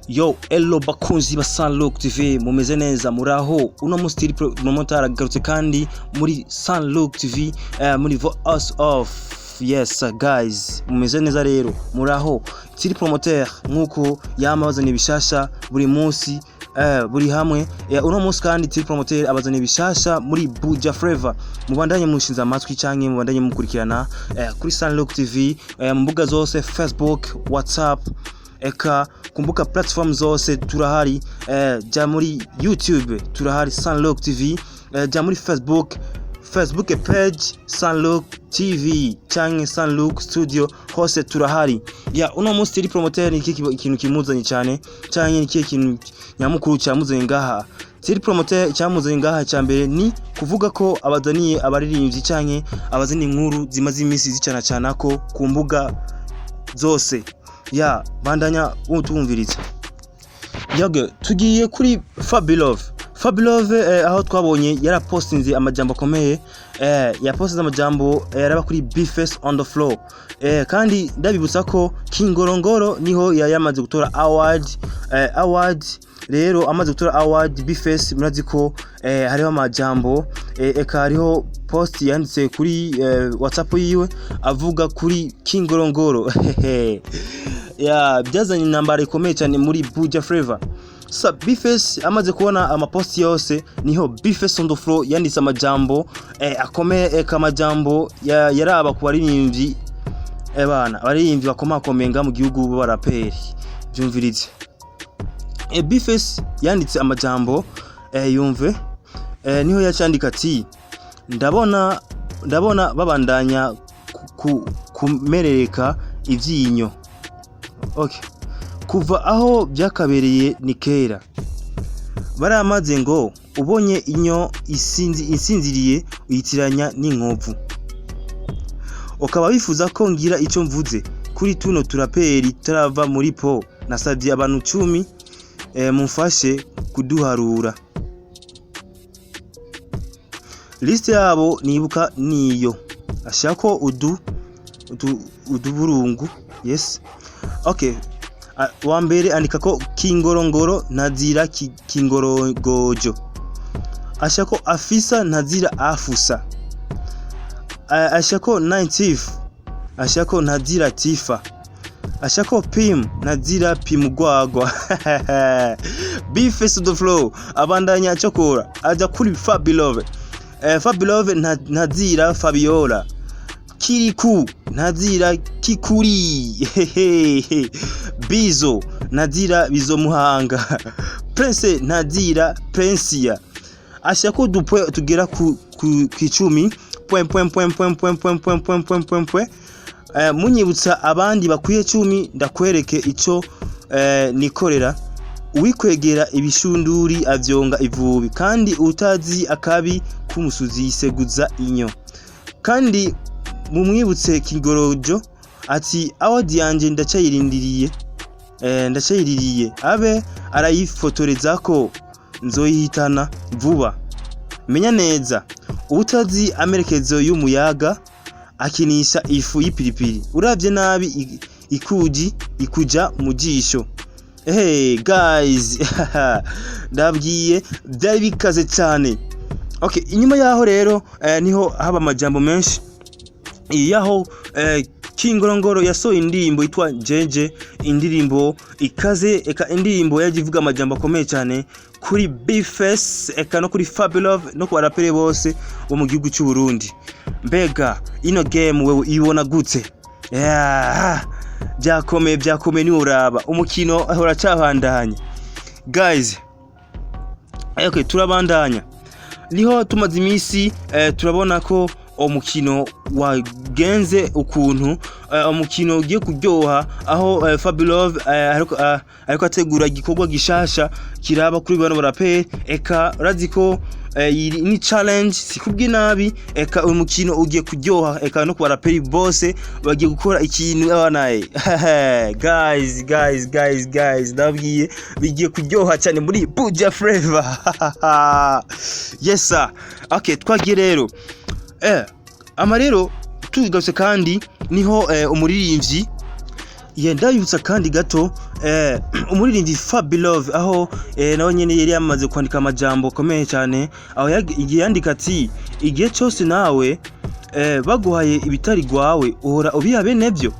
Yo, hello bakunzi ba SUNLOOK TV, mumeze neza muraho. Uno musi promoter aragarutse kandi muri SUNLOOK TV, muri Voice of. Yes guys, mumeze neza rero muraho. Tiri promoter nkuko yamabazanye bishasha buri munsi, buri hamwe. Uno musi kandi tiri promoter abazanye bishasha muri Buja Flavor. Mubandanye mushinza amatwi canke mubandanye mukurikirana kuri SUNLOOK TV, mu mbuga zose Facebook, WhatsApp, eka kumbuka platform zose turahari. Ja muri YouTube turahari SUNLOOK TV, ja muri Facebook page SUNLOOK TV canke SUNLOOK Studio, hose turahari. Uno musi tiri promoter ni ikintu kimuzanye cyane canke ni ikintu nyamukuru cyamuzanye ngaha. Tiri promoter cyamuzanye ngaha cyambere ni kuvuga ko abazaniye abaririmbyi canke abazaniye inkuru zimaze imisi zicana cyane ko ku mbuga zose. Bandanya Utoyumviriza. Tugiye kuri Fabilove, aho twabonye yarapostinze amajambo akomeye, yapostinze amajambo yaraba kuri B-Face on the floor. Kandi ndabibutsa ko Kingorongoro niho yamaze gutora award. Rero amaze gutora award B-Face, murazi ko hariho amajambo, eka hariho post yanditse kuri WhatsApp yiwe avuga kuri Kingorongoro. Byazanye intambara ikomeye cyane muri Buja Flavor. B-Face amaze kubona amapost yose, niho B-Face on the floor yanditse amajambo akomeye, eka amajambo yaraba ku baririmbyi, abaririmbyi bakomakomenga mu gihugu b'abaraperi. Byumvirize. B-Face yanditse amajambo, yumve, niho yacandika ati ndabona babandanya kumerereka ivyinyo. Kuva aho byakabereye ni kera, baramaze ngo ubonye inyo isinziriye uyitiranya n'inkovu. Ukaba wifuza ko ngira icyo mvuze kuri tuno turaperi tarava muri po. Nasabye abantu 10 mumfashe kuduharura. Liste yabo nibuka niyo ashako uduburungu. Yes. Wa mbere andika ko Kingorongoro ntazira Kingorogojo, ashako afisa ntazira afusa, ashako 90 ashako ntazira tifa, ashako pim ntazira pimugwagwa. B-Face on the floor abandanya chokora aja kuri Fabilove. Fabilove ntazira Fabiola, Kiriku ntazira Kikuri, Bizo ntazira Bizo Muhanga, Prince ntazira Prinsia. Ashako dupwe tugera ku 10 point. Munyibutsa abandi bakwiye 10 ndakwereke ico nikorera. Uwikwegera ibishunduri avyonga ivubi, kandi utazi akabi kumusuzi yiseguza inyo. Kandi mumwibutse Kingorojo ati award yanje ndacayiririye abe arayifotoreza ko nzoyihitana vuba. Menya neza utazi amerekezo y'umuyaga akinisha ifu y'ipiripiri, uravye nabi ikuja mu jisho. Guys, ndabwiye byari bikaze cyane. Inyuma yaho rero niho haba amajambo menshi. Yaho Kingorongoro yasohoye indirimbo yitwa Jeje, indirimbo ikaze, eka indirimbo yagivuga amajambo akomeye cyane kuri B-Face, eka no kuri Fabilove, no ku baraperi bose bo mu gihugu cy'u Burundi. Mbega ino game wewe ibona gute? Byakomeye ni uraba umukino ahora cyabandanya. Guys, turabandanya. Niho tumaze imisi turabona ko umukino wagenze ukuntu, umukino ugiye kuryoha, aho Fabilove ariko ategura igikorwa gishasha kiraba kuri bano baraperi. Eka raziko ni challenge sikubwi nabi, eka umukino ugiye kuryoha, eka no ku baraperi bose bagiye gukora ikintu abanaye. Guys, ndabwiye bigiye kuryoha cyane muri Buja Flavor. Yes sir. Twagiye rero amarero tugarutse kandi niho umuririmbyi ndayibutsa kandi gato umuririmbyi Fabilove aho nawe nyene yari yamaze kwandika amajambo komeye cyane aho yandika ati igihe cyose nawe baguhaye ibitari gwawe uhora ubihabe nebyo.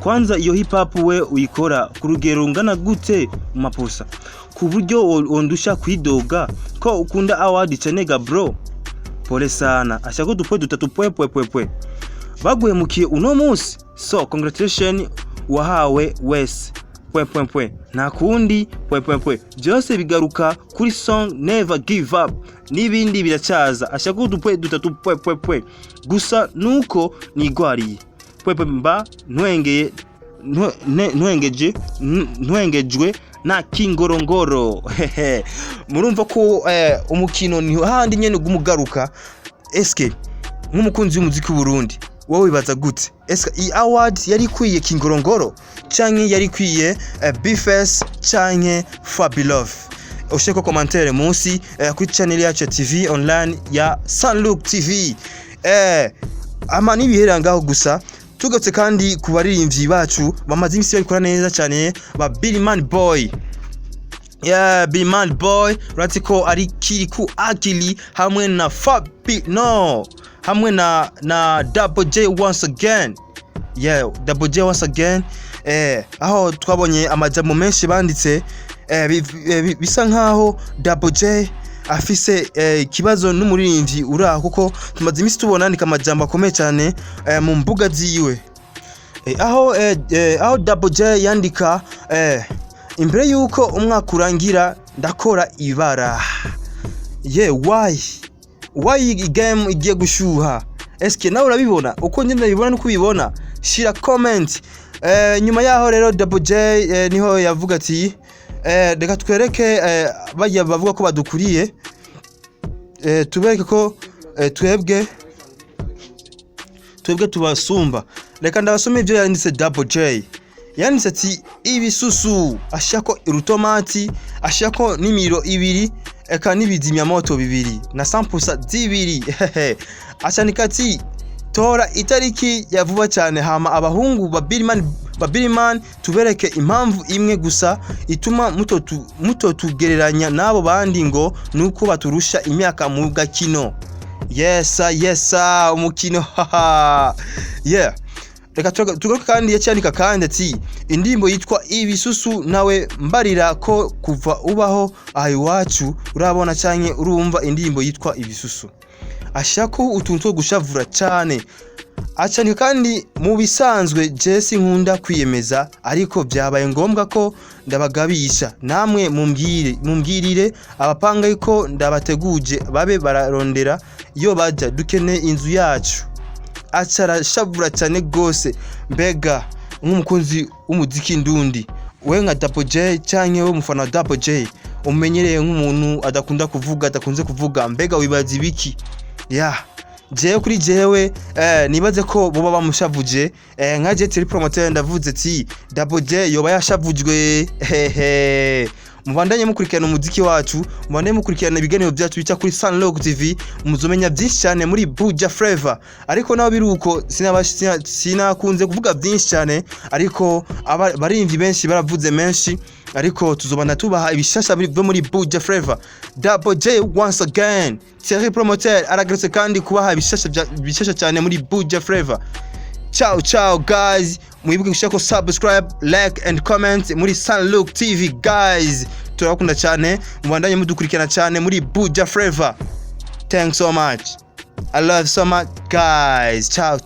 Kwanza iyo hip hop we uyikora ku rugero rungana gute mu maposa ku buryo ondusha kwidoga ko ukunda award cenega bro? Pole sana, ashako dupoe dutatu pwe baguhemukiye uno munsi, so congratulations wahawe wese pwe nta kundi pwe byose bigaruka kuri song Never Give Up n'ibindi biracaza. Ashaka dupoe dutatu pwe gusa nuko nigwariye pwe mba ntwengejwe na kingorongoro. Murumva ko umukino ni handi nyene gumugaruka. Eske nk'umukunzi w'umuziki w'Uburundi wowe bibaza gute? Eske i award yari kwiye kingorongoro canke yari kwiye Bface canke Fabilove? Usheko commentaire munsi kuri channel yacu TV online ya SUNLOOK TV. Amani bihera ngaho gusa. Tugatse kandi ku baririmbyi bacu bamaze imisi bakora neza cyane ba Baririmvyi boy. Baririmvyi boy ratiko ari kiri ku akili hamwe na hamwe na Double J once again. Double J once again. Aho twabonye amajambo menshi banditse bisa nkaho Double J afise kibazo n'umuririmbyi uraho kuko tumaze imisi tubona andika amajambo akomeye cyane mu mbuga ziwe. Aho Double J yandika imbere yuko umwaka urangira ndakora ibara. Why game igiye gushuha? Eske nawe urabibona uko njye ndabibona nuko ubibona? Shira comment. Nyuma yaho rero Double J niho yavuga ati reka twereke bajya bavuga ko badukuriye, tubereke ko twebwe tubasumba. Reka ndabasome ibyo yanditse Double J. Yanditse ati ibisusu ashako irutomati ashako n'imiro ibiri eka n'ibizimya moto bibiri na sampusa zibiri. Acanika ati tora itariki ya vuba cyane hama abahungu Baririmvyi tubereke impamvu imwe gusa ituma mutotugereranya nabo bandi ngo nuko baturusha imyaka mu gakino. Yes umukino. Reka tugaruke kandi yacyandika kandi ati indirimbo yitwa ibisusu nawe mbarira ko kuva ubaho aho iwacu urabona canke urumva indirimbo yitwa ibisusu. Ashako utuntu two gushavura cyane. Acanika kandi mu bisanzwe Jesse nkunda kwiyemeza ariko byabaye ngombwa ko ndabagabisha namwe mumbwirire abapanga yuko ndabateguje babe bararondera iyo bajya dukene inzu yacu. Acara shavura cyane gose. Mbega nk'umukunzi w'umuziki ndundi we nka Double J canke we mufana wa Double J umenyereye nk'umuntu adakunze kuvuga mbega wibaza ibiki? Jewe kuri jewe nibaze ko boba bamushavuje nka Jet promoter ndavuze ati Double J yoba yashavujwe. Mubandanye mukurikirana umuziki wacu, mubandanye mukurikirana ibiganiro byacu bica kuri SUNLOOK TV, muzomenya byinshi cyane muri Buja Flavor. Ariko naho biruko sinakunze kuvuga byinshi cyane, ariko abaririmbyi benshi baravuze menshi, ariko tuzobana tubaha ibishasha byo muri Buja Flavor. Double J once again. Thierry promoter aragarutse kandi kubaha ibishasha cyane muri Buja Flavor. Ciao guys. Mwibuke gushaka subscribe, like and comment muri SUNLOOK TV guys. Turakunda cyane, mubandanye mudukurikirana cyane muri Buja Flavor. Thanks so much. I love so much guys. Ciao.